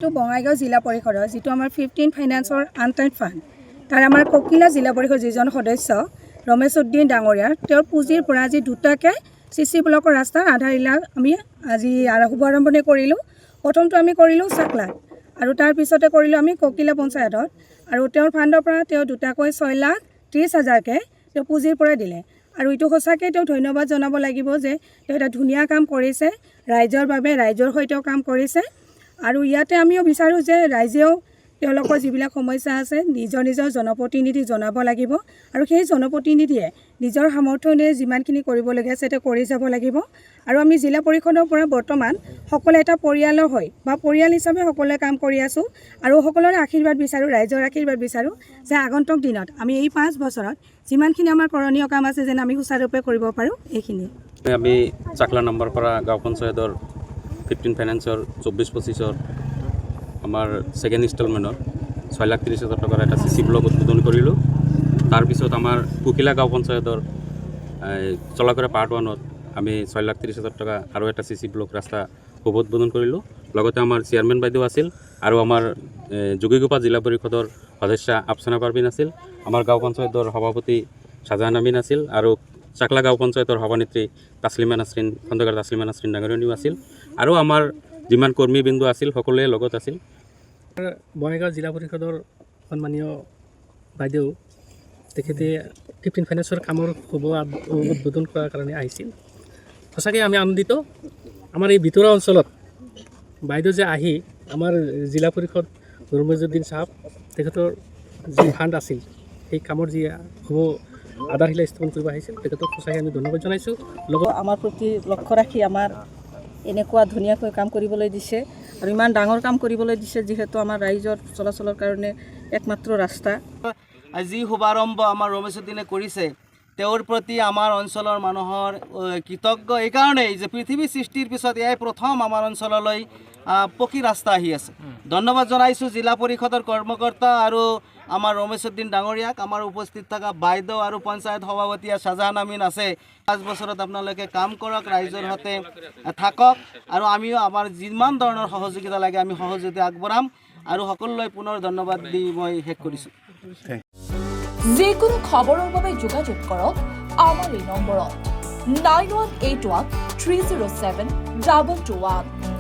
तो बङाइगाঁও जिला परिषदर जी आम 15 फाइनेंसर आनटाइड फांड तार आम ककिला जिला परिषद जीजन सदस्य रमेश उद्दीन डांगरिया पुँजिर पर आज दुटाके CC ब्लकर रास्ता आधारिला आमी आज शुभारम्भणि करिलो। प्रथम तो आमी करिलो चाकलात और तार पिछते करिलो आमी ककिला पंचायतत और तेर फांडर पर दुटाকৈ 6,30,000 के पुँजिर पर दिले और इटू सचाके धन्यवाद जनाब लागिब जे एटा धुनिया काम करिसे राइजर बारे राइजर सहित काम करिसे और इयाते आमिओ विचारों जे राइजेओ तेलोकर जिबिलाक समस्या आछे निजर निजर जनप्रतिनिधि जनाब लागिब और सेई जनप्रतिनिधिये निजर सामर्थ्य अनुयायी जिमानखिनि करिबलगिया आछे ते करि जाब लागिब और आमी जिला परिषदर पर बर्तमान सकले एटा परियाলৰ হয় बा परियाल हिसापे सकले काम करि आछो और सकलोरे आशीर्वाद बिचारो राइजर आशीर्वाद बिचारो जे आगन्तुक दिনত आमी এই 5 বছৰত जिमानखिनि आमार करणीय काम आछे जेन आमी सुचारुरूपे करिब पारो এইখিনি। आमी चाकला नम्बर पर गाँव पंचायतर 15 फाइनेंसर 24-25 आमार सेकेंड इन्स्टलमेंटर 6,30,000 टकार एट CC ब्लक उद्বোधन करिलो। तार पिছত आमार ककिला गाँव पंचायतर चलाकरा पार्ट 1 आमी 6,30,000 टका और एट CC ब्लक रास्ता शुभ उद्বোधन करिलो। लगते आमार चेयरमैन बाइदेउ आसिल और आमार जोगीघोपा जिला परिषदर सदस्य आफसाना पारवीन आसिल। आमार गाँव पंचायतर सभापति शाहजाहान आमीन आसिल और चाकला गाँव पंचायतर सभानेत्री तासलिमा नासरिन खंडगार तासलिमा नासरिन डांगरियानिও आसिल और आमार जिमान कर्मीबिंदु आसिल सकलोৱে লগত आसिल। बङाइगाঁও जिला परिषदर सन्मानीय बाइदेउ तेखेते 15 फाइनेंसर काমৰ शुभ उद्বোधन কৰাৰ কাৰণে আহিছিল। সঁচাকৈ আমি আনন্দিত। আমাৰ এই ভিতৰুৱা অঞ্চলত বাইদেউ যে আহি আমাৰ জিলা পৰিষদ ৰমেশ উদ্দিন সাহেব তেখেতৰ যি ফাণ্ড আছিল সেই কামৰ যি শুভ আধাৰশিলা স্থাপন কৰিব আহিছিল তেখেতক সঁচাকৈ আমি ধন্যবাদ জনাইছোঁ। লগত আমাৰ প্ৰতি লক্ষ্য ৰাখি আমাৰ এনেকুৱা ধুনীয়াকৈ কাম কৰিবলৈ দিছে আৰু ইমান ডাঙৰ কাম কৰিবলৈ দিছে যিহেতু আমাৰ ৰাইজৰ চলাচলৰ কাৰণে একমাত্ৰ ৰাস্তা। যি শুভাৰম্ভ আমাৰ ৰমেশ উদ্দিনে কৰিছে তেওঁৰ প্ৰতি আমাৰ অঞ্চলৰ মানুহৰ কৃতজ্ঞ এই কাৰণেই যে পৃথিৱী সৃষ্টিৰ পিছত এয়াই প্ৰথম আমাৰ অঞ্চললৈ পকী ৰাস্তা আহি আছে। ধন্যবাদ জনাইছোঁ জিলা পৰিষদৰ কৰ্মকৰ্তা আৰু আমাৰ ৰমেশ উদ্দিন ডাঙৰীয়াক, আমাৰ উপস্থিত থকা বাইদেউ আৰু পঞ্চায়ত সভাপতি শাহজাহান আমিন আছে। 5 বছৰত আপোনালোকে কাম কৰক, ৰাইজৰ হাতে থাকক আৰু আমিও আমাৰ যিমান ধৰণৰ সহযোগিতা লাগে আমি সহযোগিতা আগবঢ়াম আৰু সকলোলৈ পুনৰ ধন্যবাদ দি মই শেষ কৰিছোঁ। যিকোনো খবৰৰ বাবে যোগাযোগ কৰক আমাৰ এই নম্বৰত 9181 307 221।